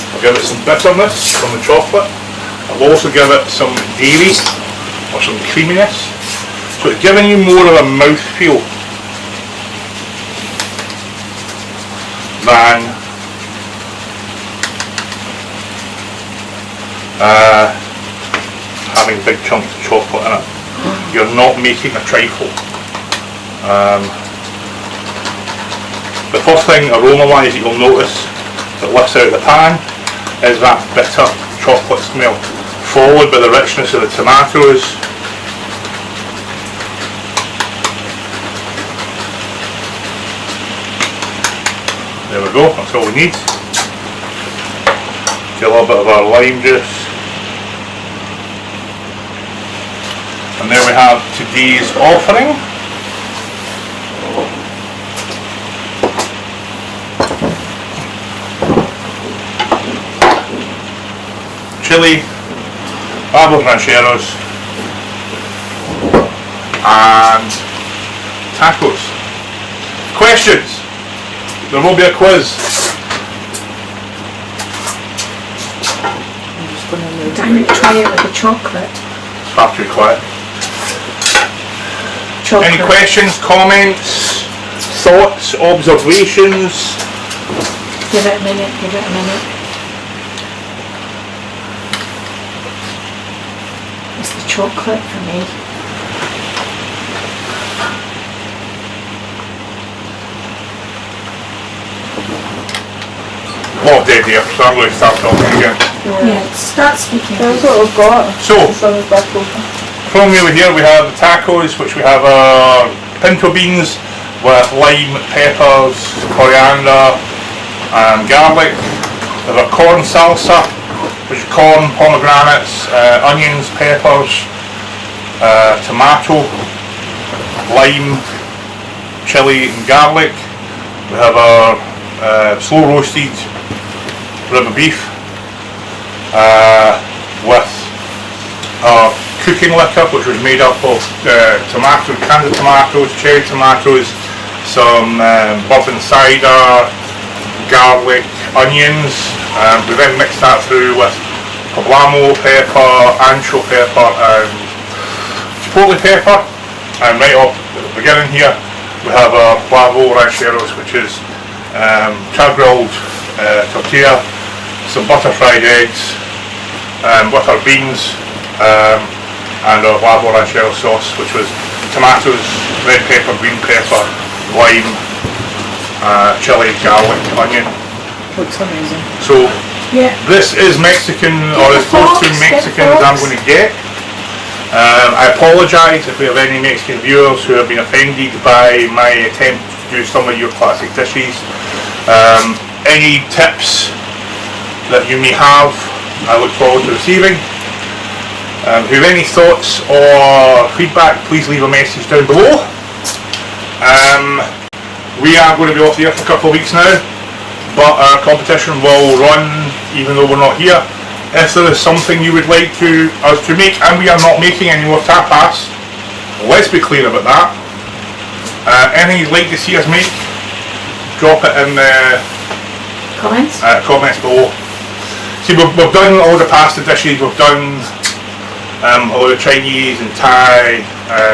It'll give it some bitterness from the chocolate. It'll also give it some dairy or some creaminess. So it's giving you more of a mouthfeel than having big chunks of chocolate in it. You're not making a trifle. The first thing aroma-wise that you'll notice that lifts out of the pan is that bitter chocolate smell, followed by the richness of the tomatoes. There we go, that's all we need. Get a little bit of our lime juice. And there we have today's offering. Chili, barbos rancheros, and tacos. Questions? There will be a quiz. I'm just going to move. Don't try it with the chocolate. It's far too quiet. Chocolate. Any questions, comments, thoughts, observations? Give it a minute, give it a minute. It's the chocolate for me. Lot of dead here, so I'm going to start talking again. Yeah, start speaking. That's what we've got. So, The sun is back open. from over here we have the tacos, which we have pinto beans with lime, peppers, coriander, and garlic. We've got corn salsa, which is corn, pomegranates, onions, peppers, tomato, lime, chili and garlic. We have our slow roasted rib of beef with our cooking liquor, which was made up of cans of tomatoes, cherry tomatoes, some bourbon cider, garlic, onions. We then mix that through with poblano pepper, ancho pepper and chipotle pepper. And right off at the beginning here we have our clavo rancheros, which is char grilled tortilla, some butter fried eggs, with our beans, and our clavo ranchero sauce, which was tomatoes, red pepper, green pepper, lime, chili, garlic, onion. Looks amazing. So Yeah. this is Mexican, or as close to Mexican as I'm going to get. I apologise if we have any Mexican viewers who have been offended by my attempt to do some of your classic dishes. Any tips that you may have, I look forward to receiving. If you have any thoughts or feedback, please leave a message down below. We are going to be off the air for a couple of weeks now, but our competition will run even though we're not here. If there is something you would like us to make, and we are not making any more tapas, let's be clear about that. Anything you'd like to see us make, drop it in the Comments? comments below. See, we've done all the pasta dishes, we've done a lot of Chinese and Thai,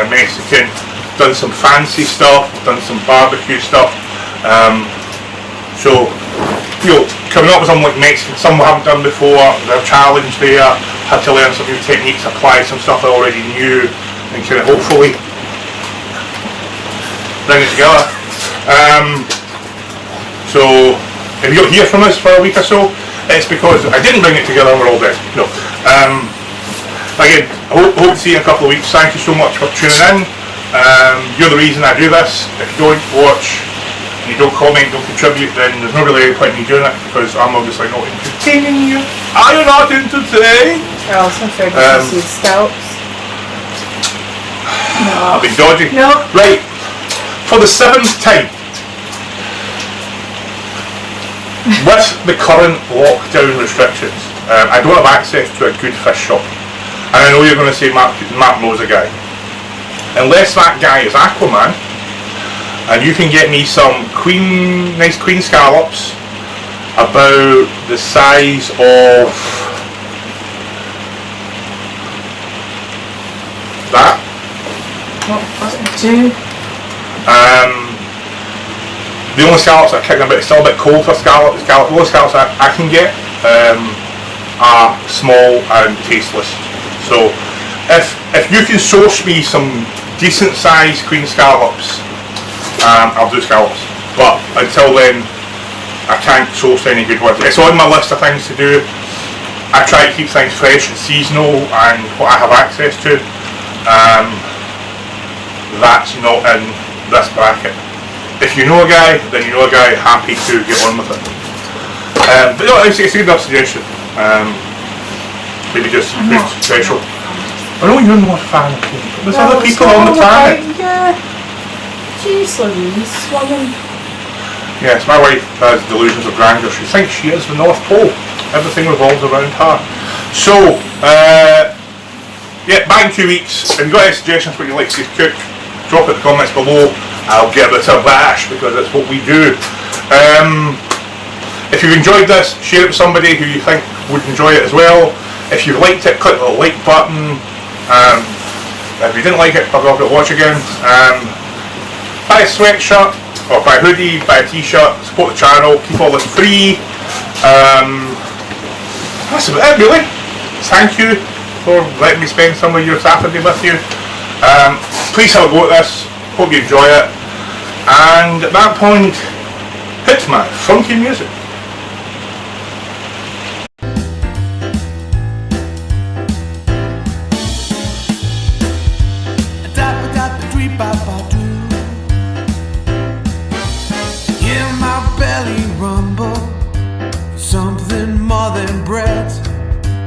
Mexican, done some fancy stuff, done some barbecue stuff. So, coming up with something like Mexican, some we haven't done before, there's a challenge there, had to learn some new techniques, apply some stuff I already knew, and kind of hopefully bring it together. So, if you don't hear from us for a week or so, it's because I didn't bring it together and we're all dead. No. Again, I hope to see you in a couple of weeks. Thank you so much for tuning in. You're the reason I do this. If you don't watch, and you don't comment, don't contribute, then there's no really point in me doing it, because I'm obviously not entertaining you. Are you not entertained? Alison Ferguson seed scallops. I've been dodgy. No. Right, for the 7th time, with the current lockdown restrictions, I don't have access to a good fish shop. And I know you're going to say Matt knows a guy. Unless that guy is Aquaman, and you can get me some nice queen scallops about the size of that. What was it? 2? The only scallops that are kicking a bit, it's still a bit cold for scallops. The only scallops I can get are small and tasteless. So if you can source me some decent sized queen scallops, I'll do scallops. But until then, I can't source any good ones. It's on my list of things to do. I try to keep things fresh and seasonal and what I have access to. That's not in this bracket. If you know a guy, then you know a guy, happy to get on with it. But no, it's a good enough suggestion. Maybe just food special. I know you're not a fan of food, but there's other people on the planet. Yeah. Jeez Louise, woman. Yes, my wife has delusions of grandeur. She thinks she is the North Pole. Everything revolves around her. So, yeah, back in 2 weeks. If you've got any suggestions what you'd like to see cook, drop it in the comments below. I'll give it a bash because that's what we do. If you've enjoyed this, share it with somebody who you think would enjoy it as well. If you've liked it, click the like button. If you didn't like it, probably I'll watch again. Buy a sweatshirt or buy a hoodie, buy a t-shirt, support the channel, keep all this free. That's about it really. Thank you for letting me spend some of your Saturday with you. Please have a go at this, hope you enjoy it, and at that point, hit my funky music. Hear my belly rumble, something more than bread.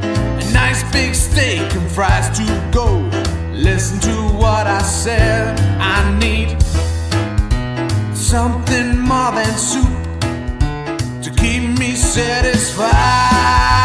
A nice big steak and fries to go. Listen to what I said. I need something more than soup to keep me satisfied.